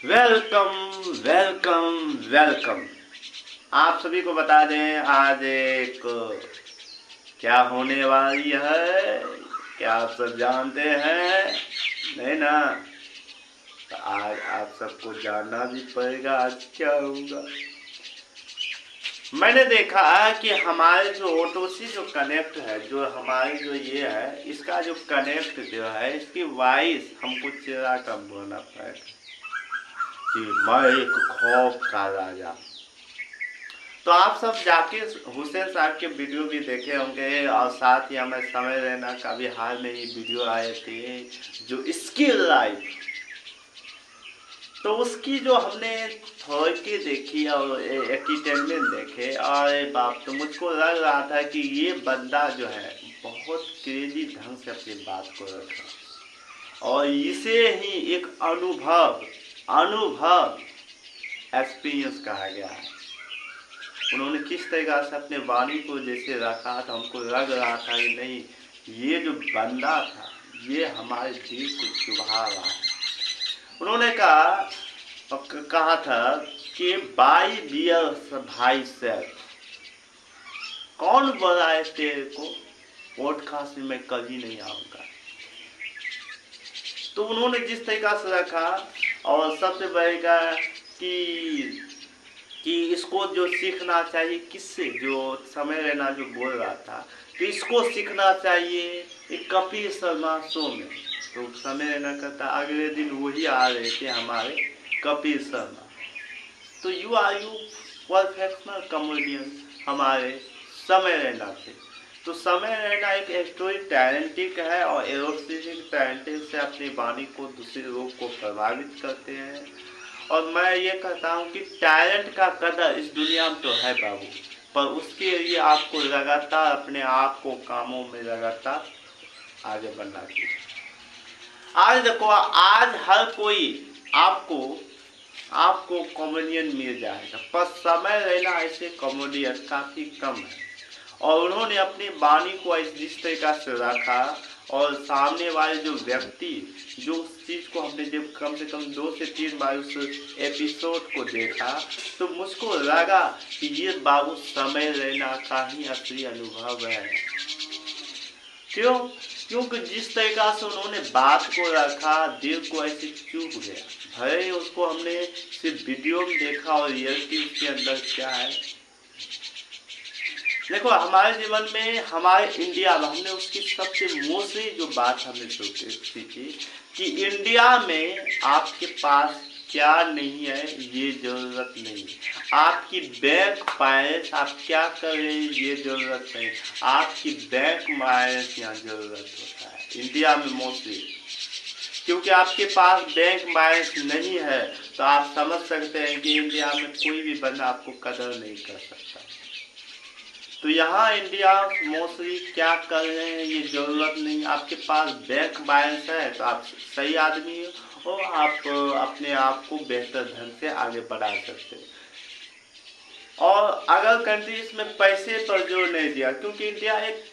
Welcome welcome welcome. आप सभी को बता दें आज एक क्या होने वाली है, क्या आप सब जानते हैं? नहीं ना? तो आज आप सबको जानना भी पड़ेगा आज क्या होगा। मैंने देखा कि हमारे जो ऑटो से जो कनेक्ट है, जो हमारे जो ये है, इसका जो कनेक्ट जो है, इसकी वॉइस हमको चेहरा कम बोलना पड़ेगा कि मैं एक खौफ का राजा। तो आप सब जाके हुसैन साहब के वीडियो भी देखे होंगे और साथ ही हमें समय रैना का भी हाल में ही वीडियो आए थे जो स्किल लाइफ। तो उसकी जो हमने थॉरिटी देखी और एंटरटेनमेंट देखे, और बाप, तो मुझको लग रहा था कि ये बंदा जो है बहुत क्रेजी ढंग से अपनी बात को रखा और इसे ही एक अनुभव एक्सपीरियंस कहा गया है। उन्होंने किस तरीका से अपने वाणी को जैसे रखा था, हमको लग रहा था कि नहीं, ये जो बंदा था ये हमारे दिल को चुभा रहा है। उन्होंने कहा था कि बाई बियर भाई सेल्फ, कौन बोला है तेरे को पॉडकास्ट में मैं कभी नहीं आऊंगा। तो उन्होंने जिस तरीका से रखा, और सबसे बढ़ेगा कि इसको जो सीखना चाहिए किससे, जो समय रहना जो बोल रहा था कि इसको सीखना चाहिए एक कपिल शर्मा शो में। तो समय रहना कहता अगले दिन वही आ रहे थे हमारे कपिल शर्मा। तो यू परफेक्शनल कॉमेडियन हमारे समय रहना थे। तो समय रहना एक स्टोरी टैलेंटिक है और एरोस्टिक टैलेंटिक से अपनी वाणी को दूसरे लोग को प्रभावित करते हैं। और मैं ये कहता हूँ कि टैलेंट का कदर इस दुनिया में तो है बाबू, पर उसके लिए आपको लगातार अपने आप को कामों में लगातार आगे बढ़ना चाहिए। आज देखो, आज हर कोई आपको कॉमेडियन मिल जाएगा, पर समय रहना ऐसे कॉमेडियन काफी कम है। और उन्होंने अपनी वाणी को इस तरीका से रखा और सामने वाले जो व्यक्ति जो उस चीज को हमने जब कम से कम 2 से 3 बार उस एपिसोड को देखा, तो मुझको लगा कि ये बाबू समय रहना का ही असली अनुभव है। क्योंकि जिस तरीका से उन्होंने बात को रखा, दिल को ऐसे चुभ गया। भले उसको हमने सिर्फ वीडियो में देखा और रियलिटी उसके अंदर क्या है। देखो, हमारे जीवन में, हमारे इंडिया में, हमने उसकी सबसे मोस्टली जो बात हमने सीखी कि इंडिया में आपके पास क्या नहीं है ये जरूरत नहीं, आपकी बैंक बैलेंस आप क्या कर रहे हैं ये जरूरत नहीं, आपकी बैंक बैलेंस यहाँ जरूरत होता है इंडिया में मोस्टली। क्योंकि आपके पास बैंक बैलेंस नहीं है तो आप समझ सकते हैं कि इंडिया में कोई भी बंदा आपको कदर नहीं कर सकता। तो यहाँ इंडिया मोस्टली क्या कर रहे हैं ये जरूरत नहीं, आपके पास बैंक बैलेंस है तो आप सही आदमी हो, आप अपने आप को बेहतर ढंग से आगे बढ़ा सकते हैं। और अगर कंट्रीज में पैसे पर जोर नहीं दिया, क्योंकि इंडिया एक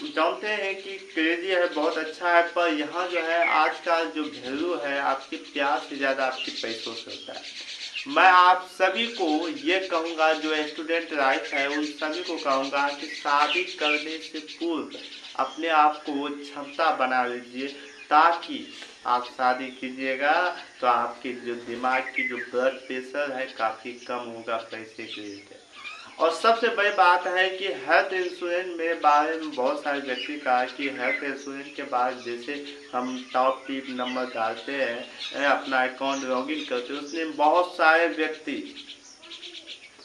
जानते हैं कि क्रेजी है, बहुत अच्छा है, पर यहाँ जो है आज का जो वैल्यू है आपके प्यार से ज़्यादा आपके पैसों से होता है। मैं आप सभी को ये कहूँगा, जो स्टूडेंट लाइफ है उन सभी को कहूँगा कि शादी करने से पूर्व अपने आप को वो क्षमता बना लीजिए, ताकि आप शादी कीजिएगा तो आपके जो दिमाग की जो ब्लड प्रेशर है काफ़ी कम होगा पैसे के लिए। और सबसे बड़ी बात है कि हेल्थ इंश्योरेंस मेरे बारे में बहुत सारे व्यक्ति कहा कि हेल्थ इंश्योरेंस के बाद जैसे हम टॉप टिप नंबर डालते हैं, अपना अकाउंट लॉगिन करते हैं, उसने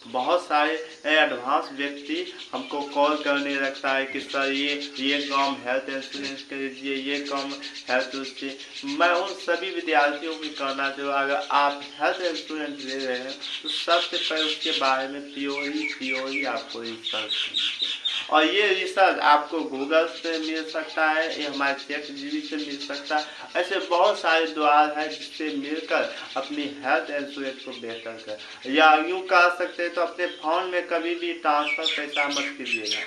बहुत सारे एडवांस व्यक्ति हमको कॉल करने लगता है कि सर ये काम हेल्थ इंश्योरेंस कर दीजिए, ये काम हेल्थ उससे। मैं उन सभी विद्यार्थियों को कहना चाहूँ, अगर आप हेल्थ इंश्योरेंस ले रहे हैं तो सबसे पहले उसके बारे में प्योरी आपको रिसर्च कीजिए। और ये रिसर्च आपको गूगल से मिल सकता है, ये हमारे ChatGPT से मिल सकता है। ऐसे बहुत सारे द्वार हैं जिससे मिलकर अपनी हेल्थ इंश्योरेंस को बेहतर कर, या यूँ कह सकते हैं तो अपने फोन में कभी भी ट्रांसफर पैसा मत कीजिएगा,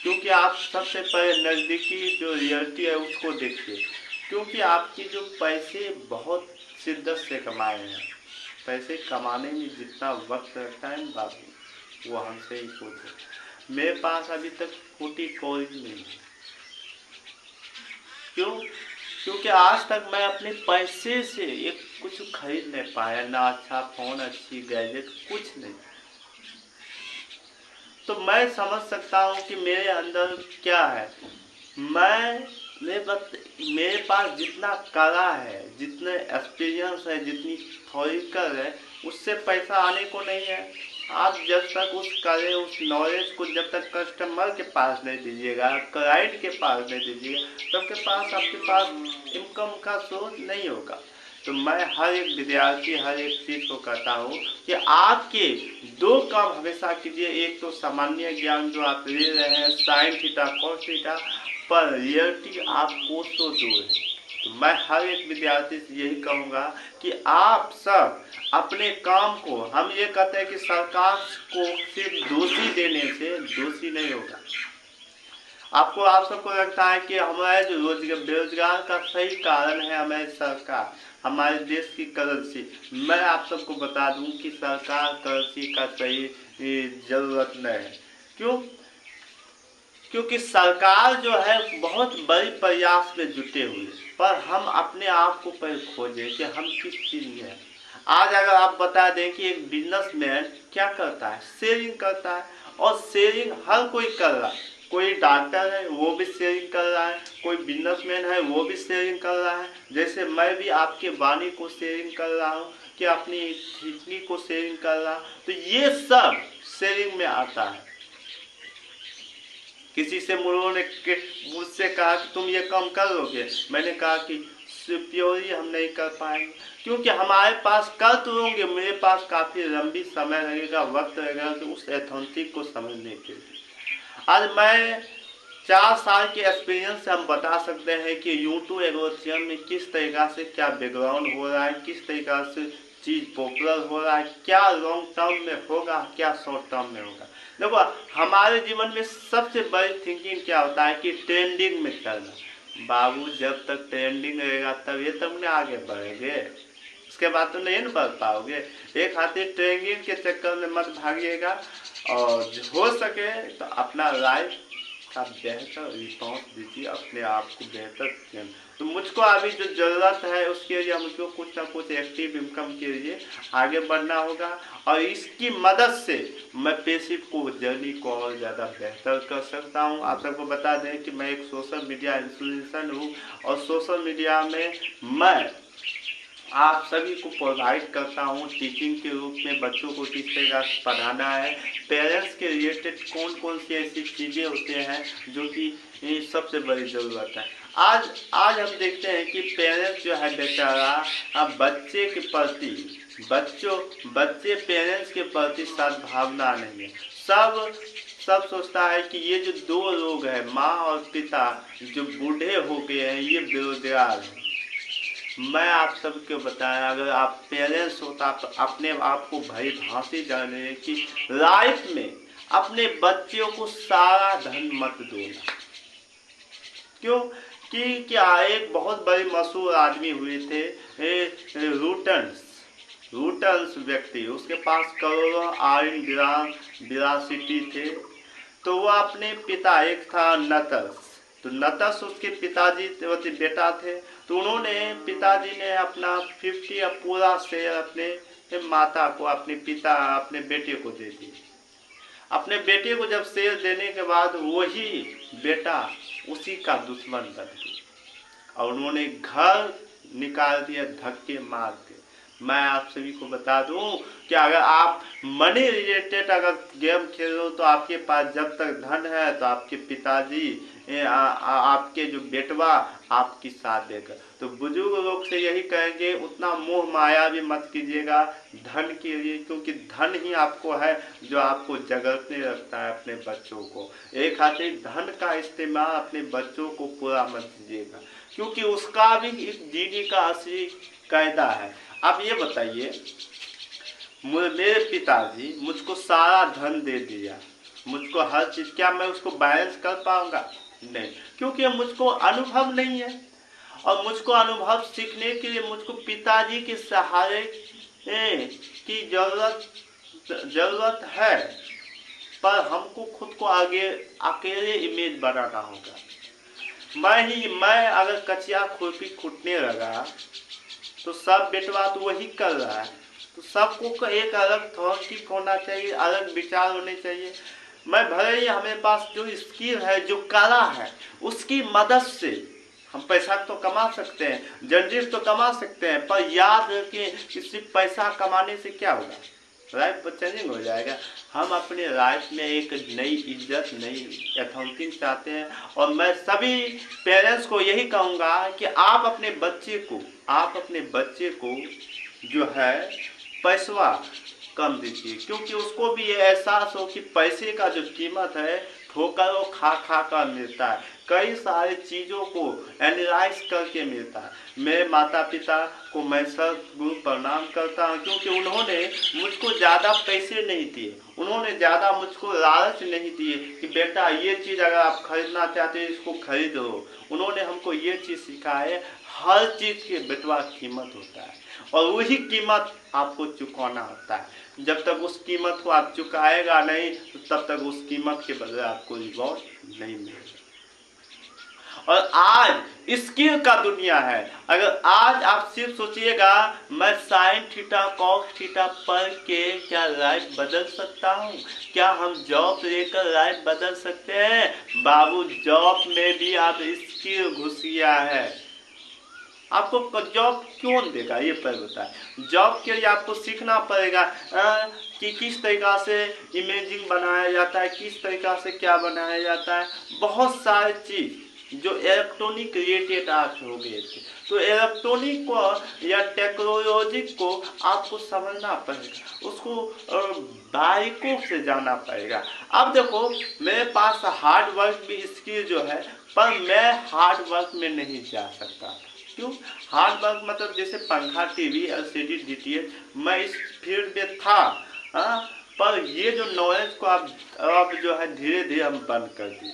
क्योंकि आप सबसे पहले नज़दीकी जो रियलिटी है उसको देखिए, क्योंकि आपके जो पैसे बहुत शिद्दत से कमाए हैं पैसे कमाने में जितना वक्त लगता है ना बाबू, वो हमसे ही पूछे। मेरे पास अभी तक फूटी कोई नहीं है। क्यों? क्योंकि आज तक मैं अपने पैसे से एक कुछ खरीद नहीं पाया, ना अच्छा फोन, अच्छी गैजेट, कुछ नहीं। तो मैं समझ सकता हूँ कि मेरे अंदर क्या है। मेरे पास जितना कला है, जितने एक्सपीरियंस है, जितनी थ्योरिकल है, उससे पैसा आने को नहीं है। आप जब तक उस कले, उस नॉलेज को जब तक कस्टमर के पास नहीं दीजिएगा, क्लाइंट के पास नहीं दीजिएगा, तब आपके पास इनकम का सोर्स नहीं होगा। तो मैं हर एक विद्यार्थी, हर एक चीज को कहता हूँ कि आपके दो काम हमेशा कीजिए। एक तो सामान्य ज्ञान जो आप ले रहे हैं, साइन थीटा कॉस थीटा, पर रियलिटी आप कोसों दूर है। तो मैं हर एक विद्यार्थी से यही कहूँगा कि आप सब अपने काम को, हम ये कहते हैं कि सरकार को सिर्फ दोषी देने से दोषी नहीं होगा। आप सबको लगता है कि हमारे जो बेरोजगार का सही कारण है हमारी सरकार, हमारे देश की करेंसी। मैं आप सबको बता दूं कि सरकार करेंसी का सही जरूरत नहीं है। क्यों? क्योंकि सरकार जो है बहुत बड़ी प्रयास में जुटे हुए, पर हम अपने आप को पहले खोजें कि हम किस चीज में हैं। आज अगर आप बता दें कि एक बिजनेसमैन क्या करता है, शेयरिंग करता है, और शेयरिंग हर कोई कर रहा है। कोई डॉक्टर है वो भी शेयरिंग कर रहा है, कोई बिजनेसमैन है वो भी शेयरिंग कर रहा है। जैसे मैं भी आपके वाणी को शेयरिंग कर रहा हूँ, कि अपनी थिंकिंग को शेयरिंग कर रहा हूँ, तो ये सब शेयरिंग में आता है। किसी से मुझसे कहा कि तुम ये काम कर लोगे, मैंने कहा कि प्योरी हम नहीं कर पाएंगे, क्योंकि हमारे पास कर तो होंगे, मेरे पास काफी लंबी समय लगेगा, वक्त लगेगा कि उस एथेंटिक को समझने के लिए। आज मैं 4 साल के एक्सपीरियंस से हम बता सकते हैं कि यूट्यूब एल्गोरिथम में किस तरीका से क्या बैकग्राउंड हो रहा है, किस तरीका से चीज पॉपुलर हो रहा है, क्या लॉन्ग टर्म में होगा, क्या शॉर्ट टर्म में होगा। देखो, हमारे जीवन में सबसे बड़ी थिंकिंग क्या होता है कि ट्रेंडिंग में चलना। बाबू, जब तक ट्रेंडिंग रहेगा तब ये तुमने आगे बढ़ेंगे, उसके बाद तो नहीं न बढ़ पाओगे। एक खातिर ट्रेंडिंग के चक्कर में मत भागिएगा, और हो सके तो अपना लाइफ का बेहतर रिस्पॉन्स दीजिए, अपने आप को बेहतर। तो मुझको अभी जो ज़रूरत है उसके लिए मुझको कुछ ना कुछ एक्टिव इनकम के लिए आगे बढ़ना होगा, और इसकी मदद से मैं पैसिव को जर्नी को और ज़्यादा बेहतर कर सकता हूँ। आप सबको बता दें कि मैं एक सोशल मीडिया इन्फ्लुएंसर हूँ, और सोशल मीडिया में मैं आप सभी को प्रोवाइड करता हूँ टीचिंग के रूप में, बच्चों को किस तरह से पढ़ाना है, पेरेंट्स के रिलेटेड कौन कौन सी ऐसी चीज़ें होते हैं जो कि सबसे बड़ी ज़रूरत है। आज हम देखते हैं कि पेरेंट्स जो है बेचारा बच्चे के प्रति, बच्चे पेरेंट्स के प्रति सद्भावना नहीं है। सब सोचता है कि ये जो 2 लोग हैं, माँ और पिता, जो बूढ़े हो गए हैं, ये बेरोजगार हैं। मैं आप सबको बताया, अगर आप पेरेंट्स होता तो अपने आप को भली भांति जाने कि लाइफ में अपने बच्चों को सारा धन मत देना। क्यों? कि क्या एक बहुत बड़े मशहूर आदमी हुए थे, रूटन्स व्यक्ति, उसके पास करोड़ों आयन विरासिटी थे। तो वो अपने पिता, एक था नतस, तो नतस उसके पिताजी बेटा थे। तो उन्होंने, पिताजी ने अपना 50 या पूरा शेयर अपने माता को, अपने बेटे को दे दिया। अपने बेटे को जब शेयर देने के बाद वही बेटा उसी का दुश्मन बन गया, और उन्होंने घर निकाल दिया, धक्के मार के। मैं आप सभी को बता दूं कि अगर आप मनी रिलेटेड अगर गेम खेल रहे हो, तो आपके पास जब तक धन है तो आपके पिताजी, आपके जो बेटवा आपकी साथ देगा। तो बुजुर्ग लोग से यही कहेंगे, उतना मोह माया भी मत कीजिएगा धन के लिए, क्योंकि धन ही आपको है जो आपको जगतने रखता है अपने बच्चों को। एक खातिर धन का इस्तेमाल अपने बच्चों को पूरा मत दीजिएगा, क्योंकि उसका भी एक जीने का असली कायदा है। आप ये बताइए, मेरे पिताजी मुझको सारा धन दे दिया, मुझको हर चीज, क्या मैं उसको बैलेंस कर पाऊंगा? नहीं, क्योंकि मुझको अनुभव नहीं है, और मुझको अनुभव सीखने के लिए मुझको पिताजी के सहारे की जरूरत है, पर हमको खुद को आगे अकेले इमेज बनाना होगा। मैं अगर कचिया खुरपी कूटने लगा तो सब बेटवा तो वही कर रहा है, तो सबको एक अलग थॉट होना चाहिए, अलग विचार होने चाहिए। मैं भले ही हमेरे पास जो स्किल है, जो कला है, उसकी मदद से हम पैसा तो कमा सकते हैं, जनरेट तो कमा सकते हैं, पर याद रखें कि सिर्फ पैसा कमाने से क्या होगा, लाइफ चेंजिंग हो जाएगा। हम अपने लाइफ में एक नई इज्जत, नई अकाउंटिंग चाहते हैं। और मैं सभी पेरेंट्स को यही कहूँगा कि आप अपने बच्चे को जो है पैसा कम दीजिए, क्योंकि उसको भी ये एहसास हो कि पैसे का जो कीमत है ठोकर वो खा कर मिलता है, कई सारी चीज़ों को एनालाइज करके मिलता है। मेरे माता पिता को मैं सदगुरु प्रणाम करता हूँ, क्योंकि उन्होंने मुझको ज़्यादा पैसे नहीं दिए, उन्होंने ज़्यादा मुझको लालच नहीं दिए कि बेटा ये चीज़ अगर आप खरीदना चाहते हो इसको खरीद लो। उन्होंने हमको ये चीज़ सिखाए, हर चीज़ की बेटवा कीमत होता है, और वही कीमत आपको चुकाना होता है। जब तक उस कीमत को आप चुकाएगा नहीं, तो तब तक उस कीमत के बदले आपको रिवॉर्ड नहीं मिलेगा। और आज स्किल का दुनिया है। अगर आज आप सिर्फ सोचिएगा मैं साइन थीटा कॉस थीटा पढ़ के क्या लाइफ बदल सकता हूँ, क्या हम जॉब लेकर लाइफ बदल सकते हैं? बाबू, जॉब में भी आप स्किल घुस गया है। आपको जॉब क्यों देगा ये पर बताए। जॉब के लिए आपको सीखना पड़ेगा कि किस तरीका से इमेजिंग बनाया जाता है, किस तरीका से क्या बनाया जाता है, बहुत सारी चीज़ जो इलेक्ट्रॉनिक रिलेटेड आज हो गए थे। तो इलेक्ट्रॉनिक को या टेक्नोलॉजी को आपको समझना पड़ेगा, उसको बारीकों से जाना पड़ेगा। अब देखो, मेरे पास हार्ड वर्क भी स्किल जो है, पर मैं हार्ड वर्क में नहीं जा सकता। क्यों? हार्ड वर्क मतलब जैसे पंखा, टीवी, एलसीडी, डीटीएच, मैं इस फील्ड में था, पर ये जो नॉलेज को आप जो है धीरे धीरे हम बंद कर दिए।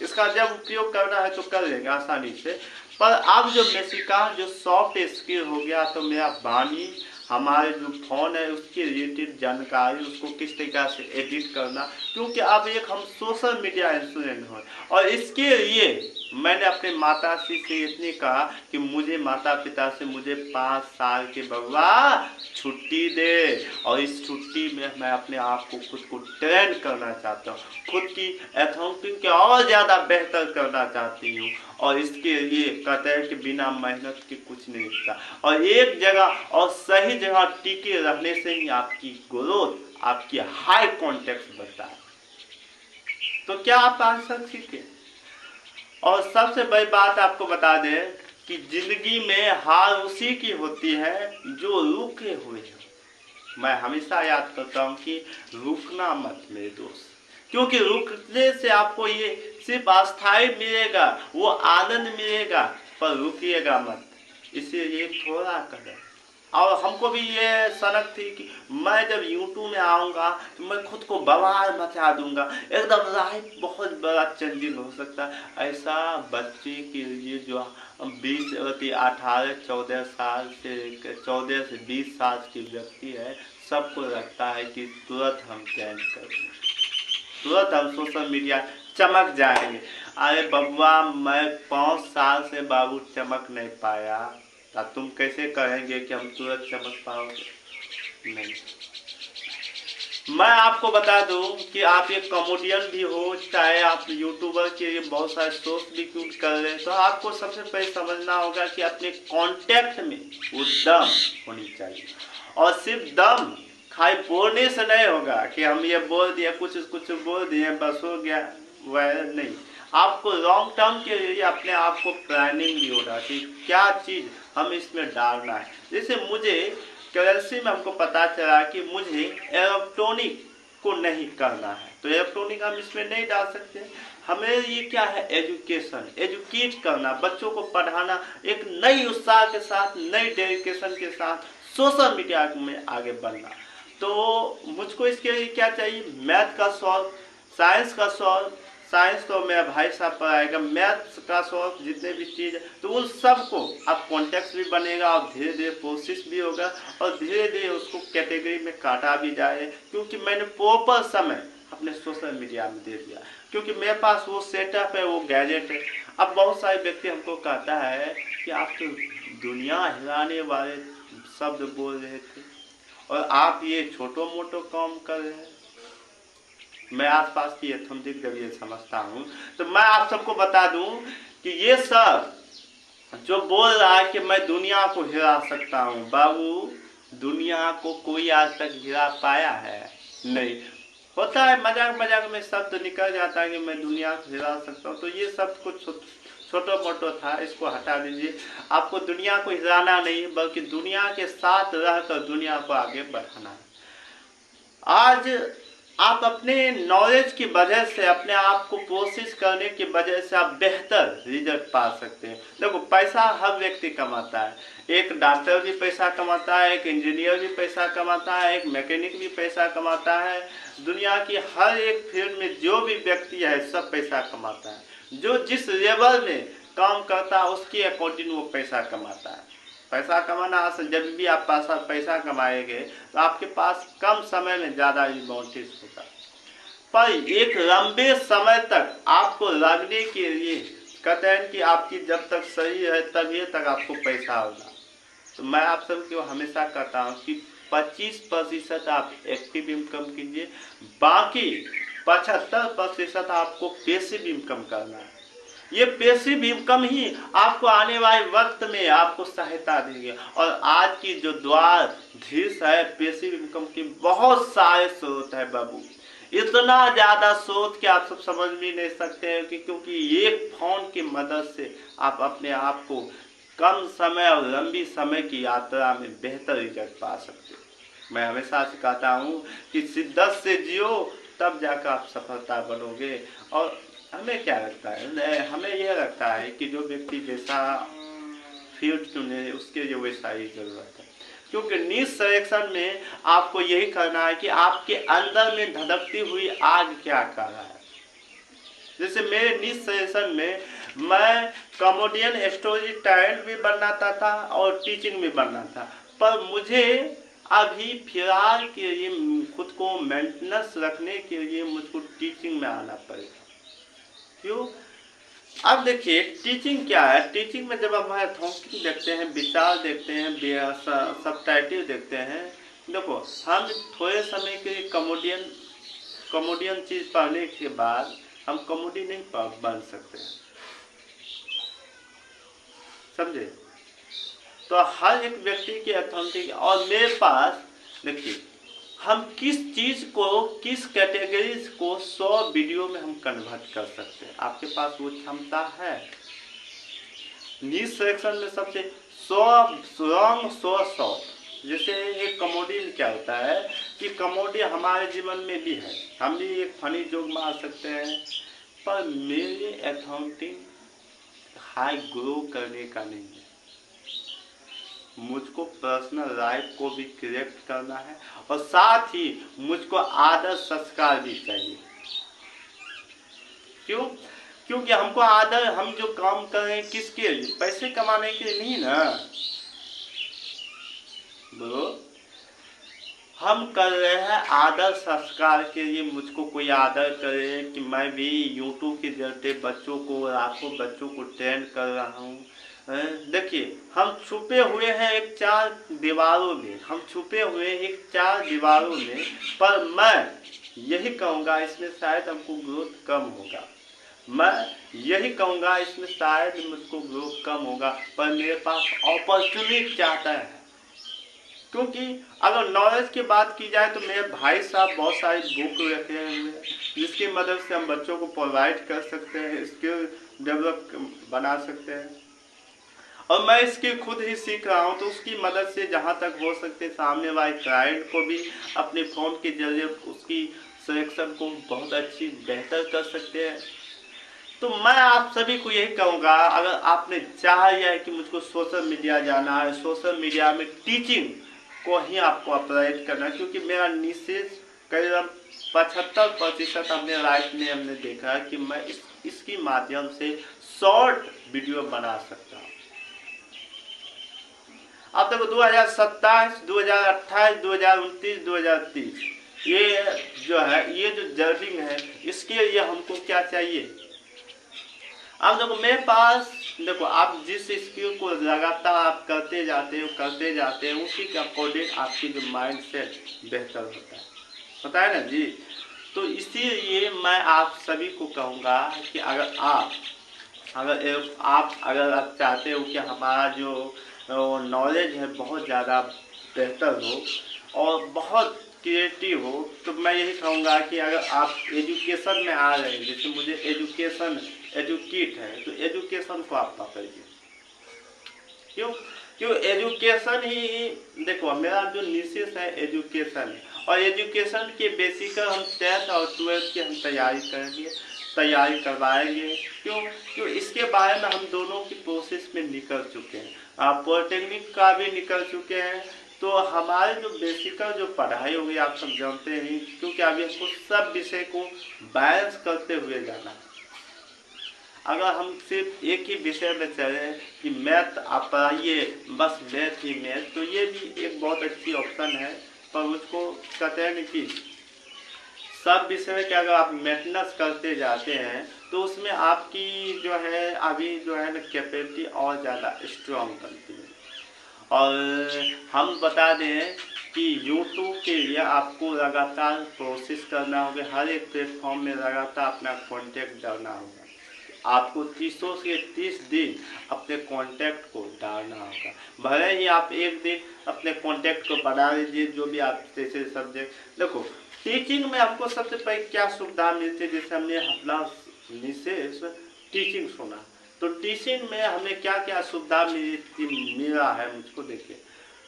इसका जब उपयोग करना है तो कर लेंगे आसानी से, पर अब जो बेसिका जो सॉफ्ट स्किल हो गया, तो मेरा वाणी, हमारे जो फोन है उसके रिलेटेड जानकारी, उसको किस तरीका से एडिट करना, क्योंकि अब एक हम सोशल मीडिया इंफ्लुएंसर हैं। और इसके लिए मैंने अपने माता श्री से इतने कहा कि मुझे माता पिता से मुझे 5 साल के बउआ छुट्टी दे, और इस छुट्टी में मैं अपने आप को खुद को ट्रेन करना चाहता हूँ, खुद की अकाउंटिंग के और ज़्यादा बेहतर करना चाहती हूँ। और इसके लिए कतई के बिना मेहनत के कुछ नहीं होता, और एक जगह और सही जगह टिके रहने से ही आपकी ग्रोथ, आपकी हाई कॉन्टेक्ट बढ़ता है। तो क्या आप आंसर सीखे? और सबसे बड़ी बात आपको बता दें कि जिंदगी में हार उसी की होती है जो रुके हुए हो। मैं हमेशा याद करता हूँ कि रुकना मत मेरे दोस्त, क्योंकि रुकने से आपको ये सिर्फ अस्थायी मिलेगा, वो आनंद मिलेगा, पर रुकिएगा मत। इसीलिए थोड़ा कदम। और हमको भी ये सनक थी कि मैं जब यूट्यूब में आऊँगा तो मैं खुद को बवाल मचा दूंगा, एकदम लाइफ बहुत बड़ा चेंजिंग हो सकता है। ऐसा बच्चे के लिए जो 18-14 साल से 14 से 20 साल की व्यक्ति है, सबको लगता है कि तुरंत हम चेंज कर दें, तुरंत हम सोशल मीडिया चमक जाएंगे। अरे बबुआ, मैं 5 साल से बाबू चमक नहीं पाया, अब तुम कैसे कहेंगे कि हम तुरंत चमक पाओगे? नहीं। मैं आपको बता दूं कि आप एक कॉमेडियन भी हो, चाहे आप यूट्यूबर के लिए बहुत सारे शोज भी क्यों कर रहे हैं, तो आपको सबसे पहले समझना होगा कि अपने कॉन्टेक्ट में वो दम होनी चाहिए। और सिर्फ दम खाली बोलने से नहीं होगा कि हम ये बोल दिए, कुछ बोल दिए, बस हो गया, वह नहीं। आपको लॉन्ग टर्म के लिए अपने आप को प्लानिंग भी होगा कि क्या चीज़ हम इसमें डालना है। जैसे मुझे करेंसी में हमको पता चला कि मुझे इलेक्ट्रॉनिक को नहीं करना है, तो इलेक्ट्रॉनिक हम इसमें नहीं डाल सकते। हमें ये क्या है, एजुकेशन, एजुकेट करना, बच्चों को पढ़ाना, एक नई उत्साह के साथ, नई डेडिकेशन के साथ सोशल मीडिया में आगे बढ़ना। तो मुझको इसके लिए क्या चाहिए, मैथ का सॉल्व, साइंस का सॉल्व, साइंस तो मेरा भाई साहब पढ़ाएगा, मैथ्स का शौक, जितने भी चीज़, तो उन सबको अब कॉन्टेक्स्ट भी बनेगा और धीरे धीरे प्रोसेस भी होगा और धीरे धीरे उसको कैटेगरी में काटा भी जाए, क्योंकि मैंने प्रॉपर समय अपने सोशल मीडिया में दे दिया, क्योंकि मेरे पास वो सेटअप है, वो गैजेट है। अब बहुत सारे व्यक्ति हमको कहता है कि आप तो दुनिया हिलाने वाले शब्द बोल रहे थे और आप ये छोटो मोटो काम कर रहे हैं। मैं आसपास की यथार्थिक जब ये समझता हूँ तो मैं आप सबको बता दूं कि ये सब जो बोल रहा है कि मैं दुनिया को हिला सकता हूँ, बाबू दुनिया को कोई आज तक हिला पाया है नहीं। होता है मजाक मजाक में शब्द निकल जाता है कि मैं दुनिया को हिला सकता हूँ, तो ये सब कुछ छोटो मोटो था, इसको हटा दीजिए। आपको दुनिया को हिलाना नहीं बल्कि दुनिया के साथ रहकर दुनिया को आगे बढ़ाना है। आज आप अपने नॉलेज की वजह से, अपने आप को कोशिश करने की वजह से आप बेहतर रिजल्ट पा सकते हैं। देखो पैसा हर व्यक्ति कमाता है, एक डॉक्टर भी पैसा कमाता है, एक इंजीनियर भी पैसा कमाता है, एक मैकेनिक भी पैसा कमाता है। दुनिया की हर एक फील्ड में जो भी व्यक्ति है सब पैसा कमाता है। जो जिस लेवल में काम करता है उसके अकॉर्डिंग वो पैसा कमाता है। पैसा कमाना आसान, जब भी आप पैसा कमाएंगे तो आपके पास कम समय में ज़्यादा अमाउंटेज होगा, पर एक लंबे समय तक आपको लगने के लिए कहते हैं कि आपकी जब तक सही है तभी तक आपको पैसा होगा। तो मैं आप सबको हमेशा कहता हूँ कि 25% आप एक्टिव इनकम कीजिए, बाकी 75% आपको पैसिव इनकम करना है। ये पैसिव इनकम ही आपको आने वाले वक्त में आपको सहायता देंगे। और आज की जो द्वार धीस है पैसिव इनकम की, बहुत सारे स्रोत है बाबू, इतना ज्यादा स्रोत कि आप सब समझ भी नहीं सकते हैं कि क्योंकि एक फोन की मदद से आप अपने आप को कम समय और लंबी समय की यात्रा में बेहतर रिजल्ट पा सकते हैं। मैं हमेशा से कहता हूँ कि शिद्दत से जियो, तब जाकर आप सफलता बनोगे। और हमें क्या लगता है, हमें यह लगता है कि जो व्यक्ति जैसा फील्ड चुने उसके लिए वैसा ही जरूरत है, क्योंकि नीच सिलेक्शन में आपको यही करना है कि आपके अंदर में धधकती हुई आग क्या कर रहा है। जैसे मेरे नीच सिलेक्शन में मैं कॉमेडियन स्टोरी टेलर भी बनना था और टीचिंग भी बनना था, पर मुझे अभी फिलहाल के लिए खुद को मेंटेनेंस रखने के लिए मुझको टीचिंग में आना पड़ेगा। क्यों? अब देखिए टीचिंग क्या है, टीचिंग में जब हम थिंकिंग देखते हैं, विचार देखते हैं, सबटाइटल देखते हैं, देखो हम थोड़े समय के लिए कॉमेडियन चीज पढ़ने के बाद हम कॉमेडी नहीं बन सकते, समझे? तो हर एक व्यक्ति की अथॉरिटी, और मेरे पास देखिए हम किस चीज को, किस कैटेगरी को 100 वीडियो में हम कन्वर्ट कर सकते हैं, आपके पास वो क्षमता है। नीच सिलेक्शन में सबसे 100 जैसे एक कॉमेडी में क्या होता है कि कॉमेडी हमारे जीवन में भी है, हम भी एक फनी जोक मार सकते हैं, पर मेरे अकाउंटिंग हाई ग्रो करने का नहीं है। मुझको पर्सनल लाइफ को भी करेक्ट करना है और साथ ही मुझको आदर संस्कार भी चाहिए। क्यों? क्योंकि हमको आदर, हम जो काम कर रहे हैं किसके लिए? पैसे कमाने के लिए नहीं ना, बोलो। हम कर रहे हैं आदर संस्कार के लिए। मुझको कोई आदर करे कि मैं भी यूट्यूब के जरिए बच्चों को, लाखों बच्चों को ट्रेन कर रहा हूँ। देखिए हम छुपे हुए हैं एक 4 दीवारों में, पर मैं यही कहूँगा इसमें शायद हमको ग्रोथ कम होगा, मैं यही कहूँगा इसमें शायद मुझको ग्रोथ कम होगा, पर मेरे पास अपॉर्चुनिटी ज़्यादा है। क्योंकि अगर नॉलेज की बात की जाए तो मेरे भाई साहब बहुत सारी बुक रखे हुए जिसकी मदद से हम बच्चों को प्रोवाइड कर सकते हैं, स्किल डेवलप बना सकते हैं। और मैं इसकी खुद ही सीख रहा हूँ, तो उसकी मदद से जहाँ तक हो सकते सामने वाले क्लाइंट को भी अपने फोन के जरिए उसकी सिलेक्शन को बहुत अच्छी बेहतर कर सकते हैं। तो मैं आप सभी को यही कहूँगा, अगर आपने चाह लिया है कि मुझको सोशल मीडिया जाना है, सोशल मीडिया में टीचिंग को ही आपको अप्लाई करना है, क्योंकि मेरा निशेष करीब 75% अपने लाइफ में हमने देखा कि मैं इसकी माध्यम से शॉर्ट वीडियो बना सकता हूँ। अब देखो 2027, 2028, 2029, 2030 ये जो है, ये जो जर्निंग है, इसके लिए हमको क्या चाहिए। अब देखो मेरे पास, देखो आप जिस स्किल को लगातार आप करते जाते हैं उसी के अकॉर्डिंग आपकी जो माइंड सेट बेहतर होता है ना जी। तो इसीलिए मैं आप सभी को कहूँगा कि अगर आप चाहते हो कि हमारा जो नॉलेज है बहुत ज़्यादा बेहतर हो और बहुत क्रिएटिव हो, तो मैं यही कहूँगा कि अगर आप एजुकेशन में आ रहे हैं, जैसे मुझे एजुकेट है, तो एजुकेशन को आप पकड़िए। क्यों एजुकेशन ही, देखो मेरा जो निश्चित है एजुकेशन है, और एजुकेशन के बेसिक हम 10th और 12th की हम तैयारी करवाएंगे। क्यों इसके बारे में हम दोनों की प्रोसेस में निकल चुके हैं, पॉलिटेक्निक का भी निकल चुके हैं। तो हमारे जो बेसिक जो पढ़ाई होगी आप सब जानते हैं, क्योंकि अभी हमको सब विषय को बैलेंस करते हुए जाना है। अगर हम सिर्फ एक ही विषय में चले कि मैथ आप पढ़ाइए बस मैथ ही मैथ, तो ये भी एक बहुत अच्छी ऑप्शन है, पर उसको कहते हैं कि सब विषय के अगर आप मेंटेनेंस करते जाते हैं तो उसमें आपकी जो है अभी जो है ना कैपेसिटी और ज़्यादा स्ट्रॉन्ग बनती है। और हम बता दें कि YouTube के लिए आपको लगातार कोशिश करना होगा, हर एक प्लेटफॉर्म में लगातार अपना कॉन्टैक्ट डालना होगा। आपको 30 से 30 दिन अपने कॉन्टैक्ट को डालना होगा। भले ही आप एक दिन अपने कॉन्टैक्ट को बढ़ा लीजिए, जो भी आप जैसे सब्जेक्ट, देखो टीचिंग में आपको सबसे पहले क्या सुविधा मिलती है, जैसे हमने अपना विशेष टीचिंग सुना, तो टीचिंग में हमें क्या क्या सुविधा मिला है मुझको देखिए।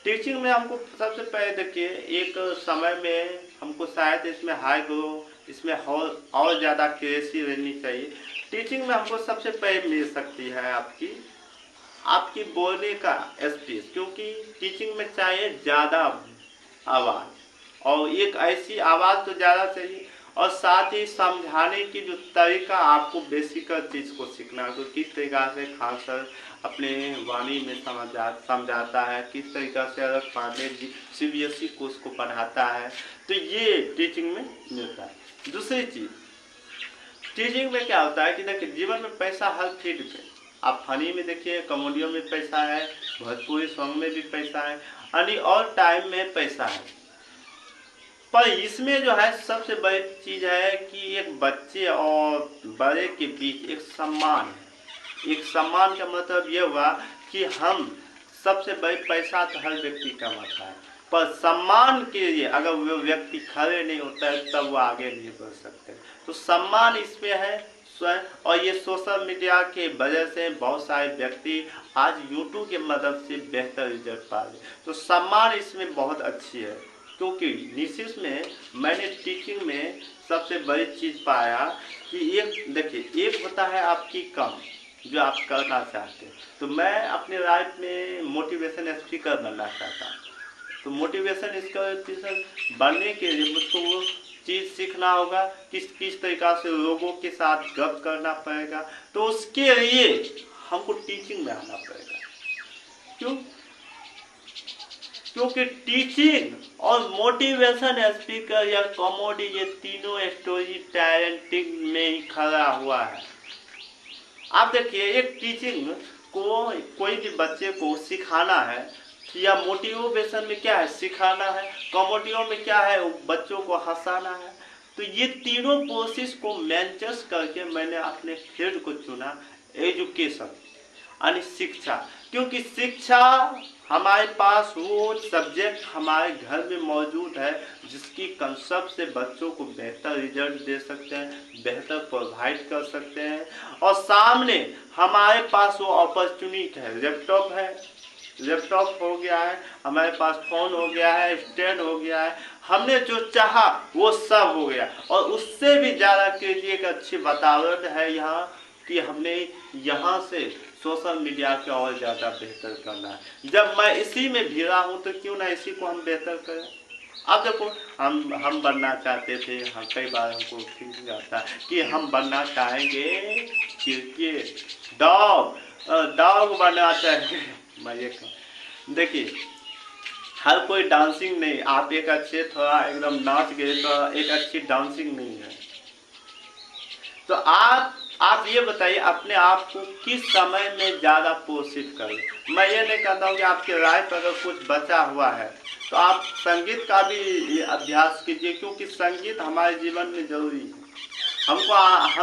टीचिंग में हमको सबसे पहले देखिए, एक समय में हमको शायद इसमें हाई ग्रो, इसमें और ज़्यादा क्रेसी रहनी चाहिए। टीचिंग में हमको सबसे पहले मिल सकती है आपकी बोलने का स्पेस, क्योंकि टीचिंग में चाहिए ज़्यादा आवाज़, और एक ऐसी आवाज़ तो ज़्यादा चाहिए, और साथ ही समझाने की जो तरीका आपको बेसिक चीज़ को सीखना है, तो किस तरीक़ा से खान सर अपने वाणी में समझाता है, किस तरीक़ा से अलग पांडे जी CBSE कोर्स को पढ़ाता है, तो ये टीचिंग में मिलता है। दूसरी चीज़ टीचिंग में क्या होता है कि देखिए जीवन में पैसा हर फील्ड पे, आप फनी में देखिए, कॉमेडियों में पैसा है, भोजपुरी सॉन्ग में भी पैसा है, यानी और टाइम में पैसा है। पर इसमें जो है सबसे बड़ी चीज़ है कि एक बच्चे और बड़े के बीच एक सम्मान है। एक सम्मान का मतलब ये हुआ कि हम सबसे बड़ी पैसा तो हर व्यक्ति कमाता है, पर सम्मान के लिए अगर वो व्यक्ति खड़े नहीं होता है तब वो आगे नहीं बढ़ सकते। तो सम्मान इसमें है स्वयं, और ये सोशल मीडिया के वजह से बहुत सारे व्यक्ति आज YouTube के मदद से बेहतर रिजल्ट पा रहे। तो सम्मान इसमें बहुत अच्छी है, क्योंकि निश्चित में मैंने टीचिंग में सबसे बड़ी चीज़ पाया कि एक देखिए, एक होता है आपकी काम जो आप करना चाहते हैं। तो मैं अपने लाइफ में मोटिवेशन स्पीकर बनना चाहता हूँ, तो मोटिवेशन स्पीकर बनने के लिए मुझको वो चीज़ सीखना होगा, किस तरीक़ा से लोगों के साथ गप करना पड़ेगा, तो उसके लिए हमको टीचिंग में आना पड़ेगा। क्योंकि टीचिंग और मोटिवेशन स्पीकर या कॉमेडी ये तीनों स्टोरी टैलेंटिंग में ही खड़ा हुआ है। आप देखिए, एक टीचिंग को कोई भी बच्चे को सिखाना है, या मोटिवेशन में क्या है सिखाना है, कॉमेडियों में क्या है बच्चों को हंसाना है। तो ये तीनों प्रोसेस को मैनेज करके मैंने अपने फील्ड को चुना, एजुकेशन यानी शिक्षा। क्योंकि शिक्षा हमारे पास वो सब्जेक्ट हमारे घर में मौजूद है जिसकी कंसेप्ट से बच्चों को बेहतर रिजल्ट दे सकते हैं, बेहतर प्रोवाइड कर सकते हैं, और सामने हमारे पास वो अपॉर्चुनिटी है। लैपटॉप हो गया है, हमारे पास फ़ोन हो गया है, स्टैंड हो गया है, हमने जो चाहा वो सब हो गया, और उससे भी ज़्यादा के लिए एक अच्छी वातावरण है यहाँ कि हमने यहाँ से सोशल मीडिया के और ज़्यादा बेहतर करना है। जब मैं इसी में भिड़ा हूँ तो क्यों ना इसी को हम बेहतर करें। अब देखो हम बनना चाहते थे, हम कई बार हमको फील आता है कि हम बनना चाहेंगे क्रिकेट डॉग बनना चाहेंगे। मैं ये देखिए, हर कोई डांसिंग नहीं, आप एक अच्छे थोड़ा एकदम नाच गए तो एक अच्छी डांसिंग नहीं है। तो आप ये बताइए अपने आप को किस समय में ज़्यादा पोषित करें। मैं ये नहीं कहता हूँ कि आपके राय पर अगर कुछ बचा हुआ है तो आप संगीत का भी अभ्यास कीजिए, क्योंकि संगीत हमारे जीवन में जरूरी है। हम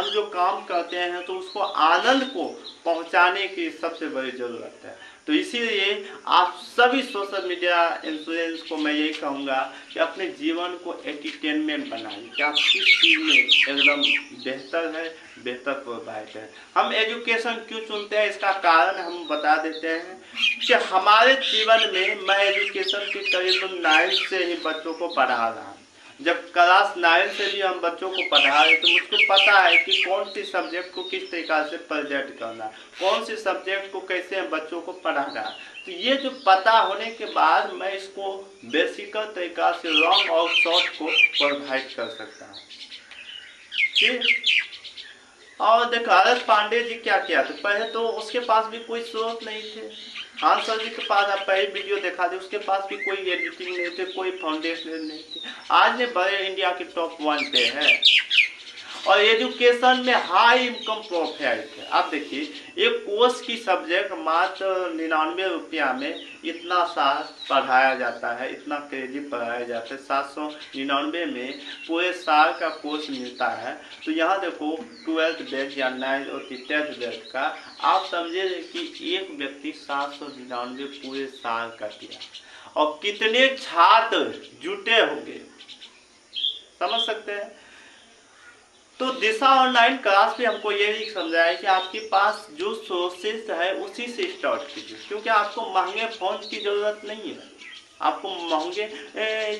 जो काम करते हैं तो उसको आनंद को पहुंचाने की सबसे बड़ी ज़रूरत है। तो इसीलिए आप सभी सोशल मीडिया इन्फ्लुएंस को मैं यही कहूँगा कि अपने जीवन को एंटरटेनमेंट बनाइए कि आप किस चीज़ में एकदम बेहतर है, बेहतर प्रोवाइड है। हम एजुकेशन क्यों चुनते हैं, इसका कारण हम बता देते हैं कि हमारे जीवन में मैं एजुकेशन की करीबन 9 से ही बच्चों को पढ़ा रहा हूँ। जब क्लास 9 से भी हम बच्चों को पढ़ा रहे तो मुझको पता है कि कौन सी सब्जेक्ट को किस तरीक़ा से प्रेजेंट करना, कौन सी सब्जेक्ट को कैसे हम बच्चों को पढ़ाना। तो ये जो पता होने के बाद मैं इसको बेसिक तरीक़ा से लॉन्ग और शॉर्ट को प्रोवाइड कर सकता हूँ। ठीक। और देखो हरस पांडे जी क्या किया, तो पहले तो उसके पास भी कोई स्रोत नहीं थे। हाँ सर जी के पास आप पहले वीडियो दिखा दे, उसके पास भी कोई एडिटिंग नहीं थे, कोई फाउंडेशन नहीं थी। आज ने बड़े इंडिया के टॉप 1 पे है और एजुकेशन में हाई इनकम प्रोफाइल है। आप देखिए एक कोर्स की सब्जेक्ट मात्र 99 रुपया में इतना साल पढ़ाया जाता है, इतना क्रेडिट पढ़ाया जाता है। 799 में पूरे साल का कोर्स मिलता है। तो यहाँ देखो 12th बैच या 9th और 10th बैच का आप समझे कि एक व्यक्ति 799 पूरे साल का दिया और कितने छात्र जुटे होंगे, समझ सकते हैं। तो दिशा ऑनलाइन क्लास में हमको यही समझाया कि आपके पास जो सोर्सेस है उसी से स्टार्ट कीजिए, क्योंकि आपको महंगे फ़ोन की ज़रूरत नहीं है, आपको महंगे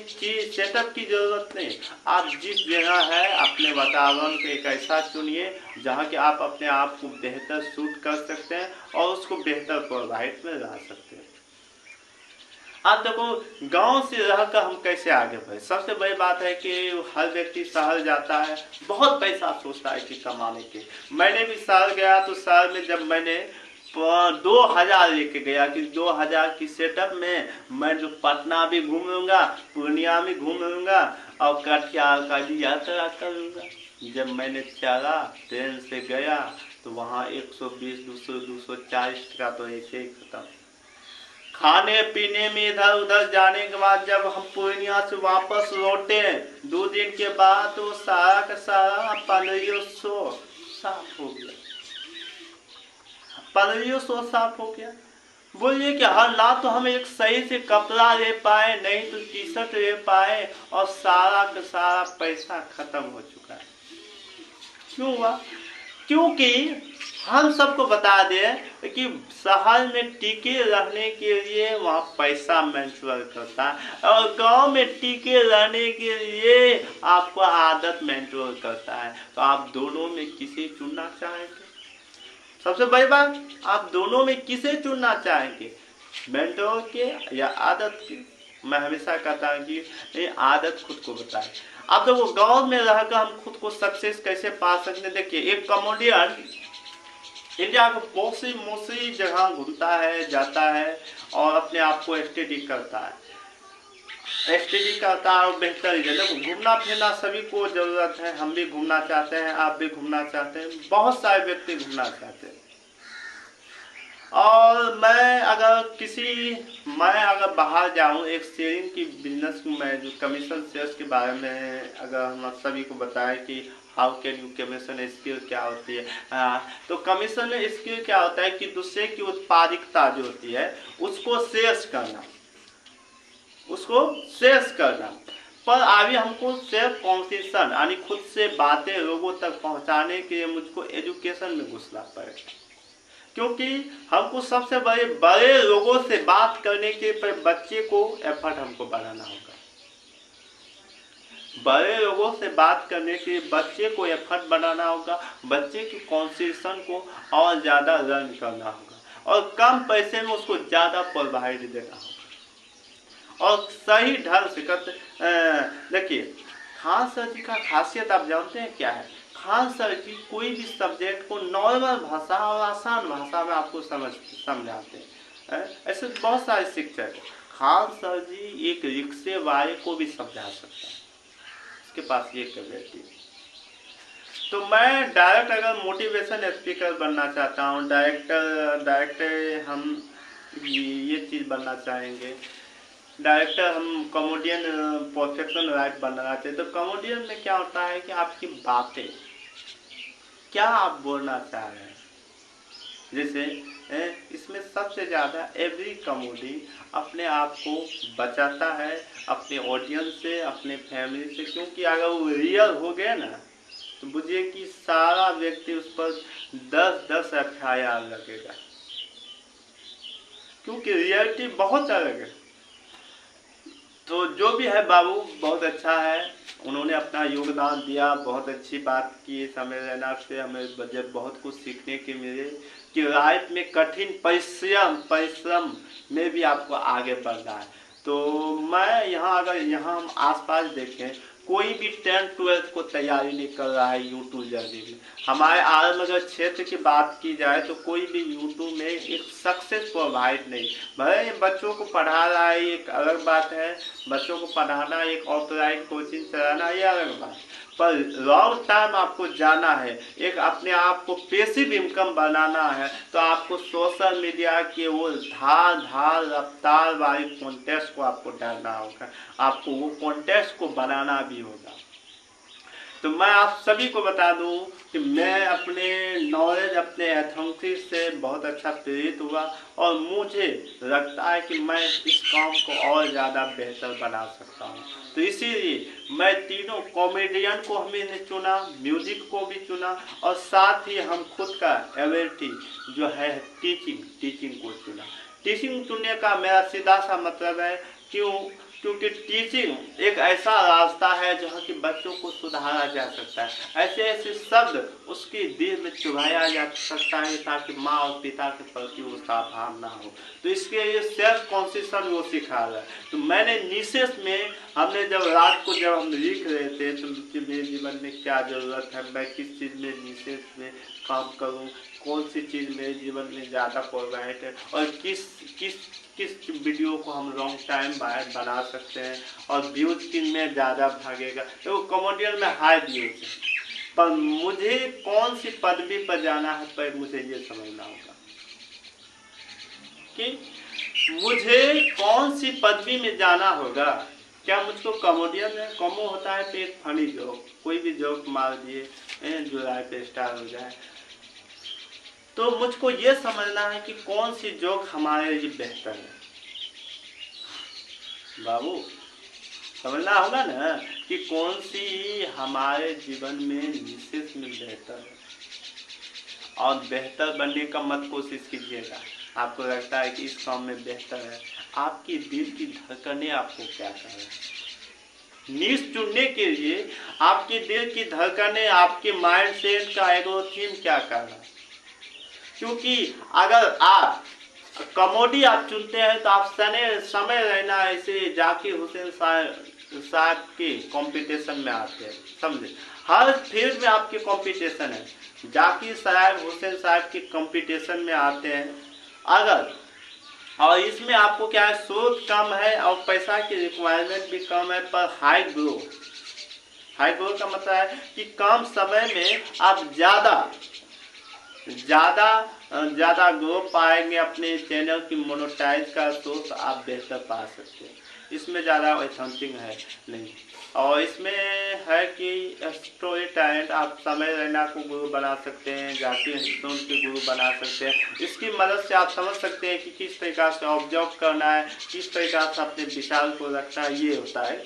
चीज सेटअप की ज़रूरत नहीं। आप जिस जगह है अपने वातावरण को एक ऐसा चुनिए जहाँ कि आप अपने आप को बेहतर शूट कर सकते हैं और उसको बेहतर प्रोवाइड में ला सकते हैं। आप देखो गांव से रहकर हम कैसे आगे बढ़े। सबसे बड़ी बात है कि हर व्यक्ति शहर जाता है, बहुत पैसा सोचता है कि कमाने के। मैंने भी शहर गया तो शहर में जब मैंने 2000 लेके गया कि 2000 की सेटअप में मैं जो पटना भी घूम लूँगा, पूर्णिया भी घूम लूँगा और कटिहार का भी यात्रा कर लूँगा। जब मैंने चला ट्रेन से गया तो वहाँ 120 240 का तो ऐसे ही खत्म। खाने पीने में इधर उधर जाने के बाद जब हम पूर्णिया से वापस लौटे 2 दिन के बाद तो सारा का सारा 1500 साफ हो गया, 1500 साफ हो गया। बोलिए कि हर ना तो हम एक सही से कपड़ा ले पाए, नहीं तो टी शर्ट ले पाए और सारा का सारा पैसा खत्म हो चुका है। क्यों हुआ? क्योंकि हम सबको बता दें कि शहर में टिके रहने के लिए वहाँ पैसा मैटर करता है और गांव में टिके रहने के लिए आपको आदत मैटर करता है। तो आप दोनों में किसे चुनना चाहेंगे? सबसे बड़ी बात, आप दोनों में किसे चुनना चाहेंगे, मेंटर के या आदत के? मैं हमेशा कहता हूँ कि ये आदत खुद को बताए। अब देखो गांव में रहकर हम खुद को सक्सेस कैसे पा सकते हैं। देखिए एक कॉमेडियन इंडिया को बहुत सी मोसी जगह घूमता है, जाता है और अपने आप को स्टडी करता है और बेहतर देखो घूमना फिरना सभी को जरूरत है। हम भी घूमना चाहते हैं, आप भी घूमना चाहते हैं, बहुत सारे व्यक्ति घूमना चाहते हैं। और मैं अगर बाहर जाऊं एक शेयरिंग की बिजनेस में जो कमीशन शेयर्स के बारे में अगर हम सभी को बताएं कि how can you commission skill क्या होती है, तो कमीशन स्किल क्या होता है कि दूसरे की उत्पादकता जो होती है उसको शेयर्स करना। पर अभी हमको सेल्फ कॉन्फिडेंस यानी खुद से बातें लोगों तक पहुंचाने के लिए मुझको एजुकेशन में घुसना पड़ेगा, क्योंकि हमको सबसे बड़े लोगों से बात करने के पर बच्चे को एफर्ट हमको बढ़ाना होगा। बड़े लोगों से बात करने के बच्चे को एफर्ट बढ़ाना होगा, बच्चे की कॉन्सेंट्रेशन को और ज़्यादा लर्न करना होगा और कम पैसे में उसको ज़्यादा प्रोवाइड देना होगा। और सही ढंग से देखिए, खान सर जी का खासियत आप जानते हैं क्या है? खान सर जी कोई भी सब्जेक्ट को नॉर्मल भाषा और आसान भाषा में आपको समझाते हैं। ऐसे बहुत सारे शिक्षक हैं। खान सर जी एक रिक्शे वाले को भी समझा सकता है, उसके पास ये कैपेबिलिटी है। तो मैं डायरेक्ट अगर मोटिवेशन स्पीकर बनना चाहता हूँ, डायरेक्टर हम ये चीज़ बनना चाहेंगे, डायरेक्टर हम कॉमेडियन परफेक्शन राइट बनना चाहते, तो कॉमेडियन में क्या होता है कि आपकी बातें क्या आप बोलना चाह रहे हैं, जैसे इसमें सबसे ज़्यादा एवरी कॉमेडी अपने आप को बचाता है अपने ऑडियंस से, अपने फैमिली से, क्योंकि अगर वो रियल हो गया ना तो बुझिए कि सारा व्यक्ति उस पर 10-10 FIR लगेगा, क्योंकि रियलिटी बहुत अलग है। तो जो भी है बाबू बहुत अच्छा है, उन्होंने अपना योगदान दिया, बहुत अच्छी बात की। समय रहना से हमें बजट बहुत कुछ सीखने के मिले कि लाइफ में कठिन परिश्रम में भी आपको आगे बढ़ना है। तो मैं यहाँ अगर यहाँ हम आसपास देखें, कोई भी 10th-12th को तैयारी नहीं कर रहा है यूट्यूब जर्नी में। हमारे आलमनगर क्षेत्र की बात की जाए तो कोई भी यूट्यूब में एक सक्सेस प्रोवाइड नहीं। भले बच्चों को पढ़ा रहा है एक अलग बात है, बच्चों को पढ़ाना, एक ऑफलाइन कोचिंग चलाना ये अलग बात, पर लॉन्ग टाइम आपको जाना है, एक अपने आप को पैसिव इनकम बनाना है, तो आपको सोशल मीडिया के वो धार रफ्तार वाली कॉन्टेस्ट को आपको डालना होगा, आपको वो कॉन्टेस्ट को बनाना भी होगा। तो मैं आप सभी को बता दूं कि मैं अपने नॉलेज, अपने एथेंटिक से बहुत अच्छा प्रेरित हुआ और मुझे लगता है कि मैं इस काम को और ज़्यादा बेहतर बना सकता हूं। तो इसीलिए मैं तीनों कॉमेडियन को हमने चुना, म्यूजिक को भी चुना और साथ ही हम खुद का एबिलिटी जो है टीचिंग को चुना। टीचिंग चुनने का मेरा सीधा सा मतलब है क्योंकि टीचिंग एक ऐसा रास्ता है जहाँ की बच्चों को सुधारा जा सकता है, ऐसे ऐसे शब्द उसके दिल में चुभाया जा सकता है ताकि माँ और पिता के प्रति वो सावधान ना हो। तो इसके लिए सेल्फ कॉन्शियसन वो सिखा रहा है। तो मैंने निशेष में हमने जब रात को जब हम लिख रहे थे तो मेरे जीवन में क्या ज़रूरत है, मैं किस चीज़ में निशेष में काम करूँ, कौन सी चीज़ मेरे जीवन में ज़्यादा प्रोवाइड है और किस वीडियो को हम लॉन्ग टाइम बना सकते हैं और व्यूज किन में ज़्यादा भागेगा। तो कॉमेडियन में हाई व्यूज है, पर मुझे कौन सी पदवी पर जाना है, पर मुझे ये समझना होगा कि मुझे कौन सी पदवी में जाना होगा। क्या मुझको कॉमेडियन में कॉमो होता है तो एक फनी जोक, कोई भी जोक मार दिए जो लाइफ स्टार हो जाए, तो मुझको ये समझना है कि कौन सी जोक हमारे लिए बेहतर है। बाबू समझना होगा ना कि कौन सी हमारे जीवन में विशेष में बेहतर है, और बेहतर बनने का मत कोशिश कीजिएगा। आपको लगता है कि इस काम में बेहतर है, आपकी दिल की धड़कनें आपको क्या कर रहे हैं। नीश चुनने के लिए आपके दिल की धड़कनें, आपके माइंड सेट का एल्गोरिथम क्या कर रहा है। क्योंकि अगर आप कॉमेडी आप चुनते हैं तो आप समय रहना ऐसे जाकिर हुसैन साहब के कंपटीशन में आते हैं, समझे। हर फील्ड में आपके कंपटीशन है, जाकिर साहब हुसैन साहब के कंपटीशन में आते हैं अगर, और इसमें आपको क्या है, स्रोत कम है और पैसा की रिक्वायरमेंट भी कम है, पर हाई ग्रोथ का मतलब है कि कम समय में आप ज़्यादा ग्रो पाएंगे, अपने चैनल की मोनेटाइज का सोर्स आप बेहतर पा सकते हैं। इसमें ज़्यादा ऑथेंटिक है नहीं, और इसमें है कि स्टोरी टैलेंट, आप समय रैना को गुरु बना सकते हैं, जाकिर हुसैन के गुरु बना सकते हैं। इसकी मदद से आप समझ सकते हैं कि किस तरीक़ा से ऑब्जर्व करना है, किस तरीक़ा से अपने विचार को रखना है, ये होता है।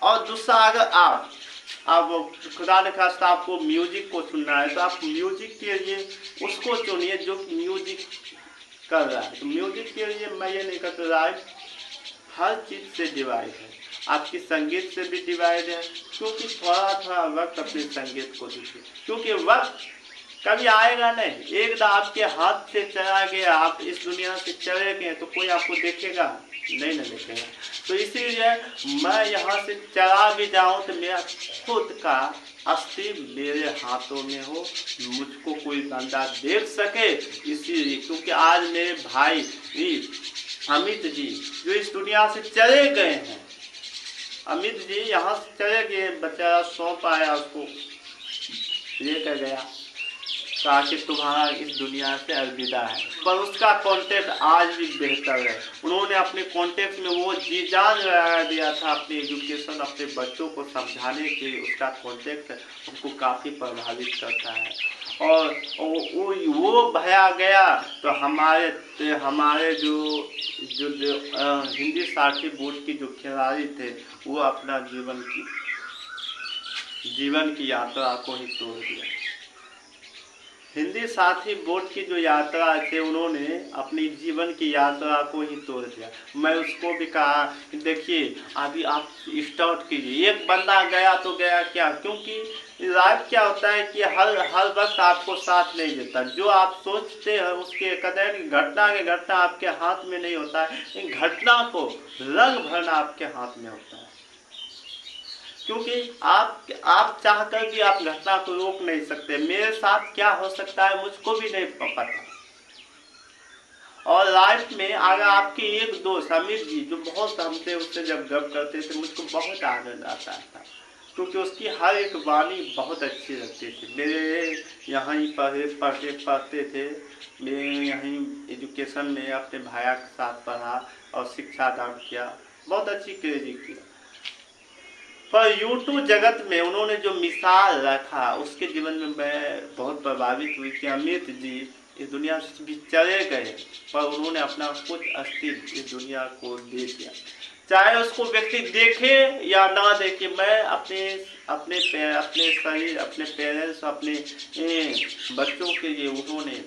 और दूसरा, अगर आप खुदा ने खास्ता आपको म्यूजिक को चुनना है तो आप म्यूजिक के लिए उसको चुनिए जो म्यूजिक कर रहा है। तो म्यूजिक के लिए मैं ये नहीं कहता, राइट हर चीज़ से डिवाइड है, आपकी संगीत से भी डिवाइड है, क्योंकि थोड़ा वक्त अपने संगीत को दीजिए, क्योंकि वक्त कभी आएगा नहीं। एक बार आपके हाथ से चला गया, आप इस दुनिया से चले गए तो कोई आपको देखेगा नहीं, ना देखेगा। तो इसीलिए मैं यहाँ से चला भी जाऊँ तो मेरा खुद का अस्थि मेरे हाथों में हो, मुझको कोई बंदा देख सके, इसीलिए। क्योंकि आज मेरे भाई अमित जी जो इस दुनिया से चले गए हैं, अमित जी यहाँ से चले गए, बेचारा सौंप आया उसको लेकर गया, कहा कि तुम्हारा इस दुनिया से अलविदा है, पर उसका कॉन्टेक्ट आज भी बेहतर है। उन्होंने अपने कॉन्टेक्ट में वो जी जान लगा दिया था, अपनी एजुकेशन अपने बच्चों को समझाने के लिए उसका कॉन्टेक्ट उनको काफ़ी प्रभावित करता है। और वो भया गया तो हमारे जो हिंदी साथी बोर्ड की जो खिलाड़ी थे वो अपना जीवन की यात्रा को ही तोड़ दिया। हिंदी साथी बोर्ड की जो यात्रा थे उन्होंने अपनी जीवन की यात्रा को ही तोड़ दिया। मैं उसको भी कहा कि देखिए अभी आप स्टार्ट कीजिए, एक बंदा गया तो गया क्या, क्योंकि लाइफ क्या होता है कि हर वक्त आपको साथ नहीं देता। जो आप सोचते हैं उसके कदर घटना आपके हाथ में नहीं होता है, इन घटना को रंग भरना आपके हाथ में होता है। क्योंकि आप चाहकर भी आप घटना को रोक नहीं सकते। मेरे साथ क्या हो सकता है मुझको भी नहीं पता। और लाइफ में अगर आपके एक दोस्त अमित जी जो बहुत हमसे उससे जब गप करते थे मुझको बहुत आनंद आता था, क्योंकि उसकी हर एक वाणी बहुत अच्छी लगती थी। मेरे यहाँ ही पढ़ते थे, मेरे यहीं एजुकेशन में अपने भाया के साथ पढ़ा और शिक्षा दान किया, बहुत अच्छी क्रेडिट किया। पर यूट्यूब जगत में उन्होंने जो मिसाल रखा उसके जीवन में मैं बहुत प्रभावित हुई कि अमित जी इस दुनिया से भी चले गए, पर उन्होंने अपना कुछ अस्तित्व इस दुनिया को दे दिया। चाहे उसको व्यक्ति देखे या ना देखे, मैं अपने शरीर, अपने पेरेंट्स, अपने बच्चों के लिए उन्होंने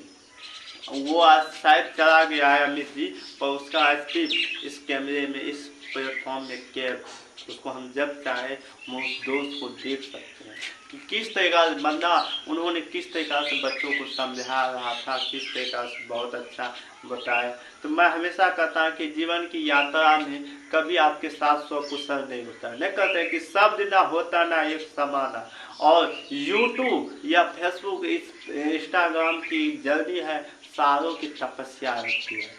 वो आज शायद चला गया है अमित जी, पर उसका अस्तित्व इस कैमरे में, इस प्लेटफॉर्म में कैद, उसको हम जब चाहे हम उस दोस्त को देख सकते हैं कि किस तरीका से बंदा उन्होंने किस तरीका से बच्चों को समझा रहा था, किस तरीका से बहुत अच्छा बताया। तो मैं हमेशा कहता हूँ कि जीवन की यात्रा में कभी आपके साथ सौ कुशल नहीं होता, नहीं कहते कि सब दिन होता ना एक समाना। और यूट्यूब या फेसबुक, इंस्टाग्राम की जर्नी है, सालों की तपस्या रहती है,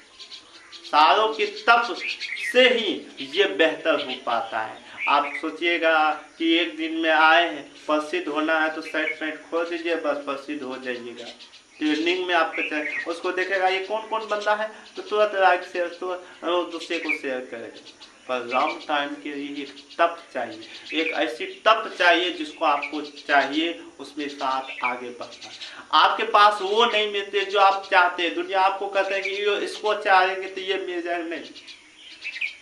सालों की तप से ही ये बेहतर हो पाता है। आप सोचिएगा कि एक दिन में आए हैं, प्रसिद्ध होना है तो शर्ट पैंट खोल दीजिए, बस प्रसिद्ध हो जाइएगा। ट्रेनिंग में आपको चाहिए, उसको देखेगा ये कौन बंदा है तो तुरंत लाइक शेयर तो दूसरे को शेयर करेगा। पर लॉन्ग टाइम के लिए एक तप चाहिए, एक ऐसी तप चाहिए जिसको आपको चाहिए उसमें साथ आगे बढ़ना। आपके पास वो नहीं मिलते जो आप चाहते हैं। दुनिया आपको कहते हैं कि इसको चाहेंगे तो ये मिल जाए, नहीं।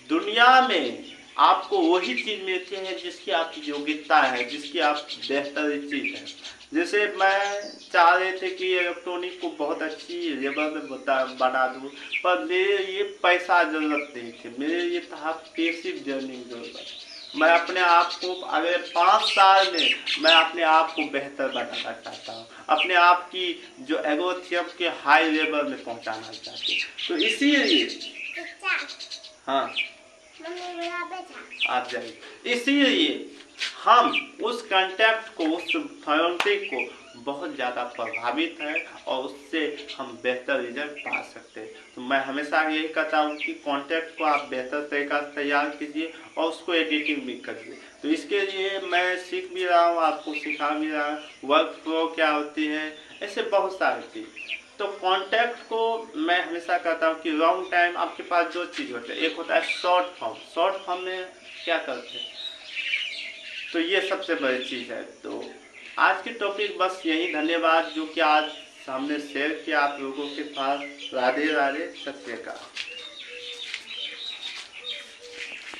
दुनिया में आपको वही चीज मिलती है जिसकी आपकी योग्यता है, जिसकी आप बेहतर चीज है। जैसे मैं चाह रहे थे कि इलेक्ट्रॉनिक को बहुत अच्छी लेवल में बना दूँ, पर मेरे ये पैसा जरूरत नहीं थी, मेरे ये था पैसिव जर्निंग जरूरत। मैं अपने आप को अगले 5 साल में मैं अपने आप को बेहतर बनाना चाहता हूँ, अपने आप की जो एगोथियम के हाई लेवल में पहुँचाना चाहती हूँ। तो इसीलिए हाँ आप जाइए, इसीलिए हम उस कंटेक्ट को, उस फॉन्टिक को बहुत ज़्यादा प्रभावित है और उससे हम बेहतर रिजल्ट पा सकते हैं। तो मैं हमेशा यही कहता हूँ कि कॉन्टेक्ट को आप बेहतर तरीका से तैयार कीजिए और उसको एडिटिंग भी करिए। तो इसके लिए मैं सीख भी रहा हूँ, आपको सिखा भी रहा हूँ, वर्क फ्लो क्या होती है, ऐसे बहुत सारी चीज़। तो कॉन्टैक्ट को मैं हमेशा कहता हूँ कि लॉन्ग टाइम आपके पास दो चीज़ होते हैं, एक होता है शॉर्ट फॉर्म में क्या करते हैं, तो ये सबसे बड़ी चीज़ है। तो आज की टॉपिक बस यही, धन्यवाद जो कि आज हमने शेयर किया आप लोगों के पास। राधे राधे, सत्य का।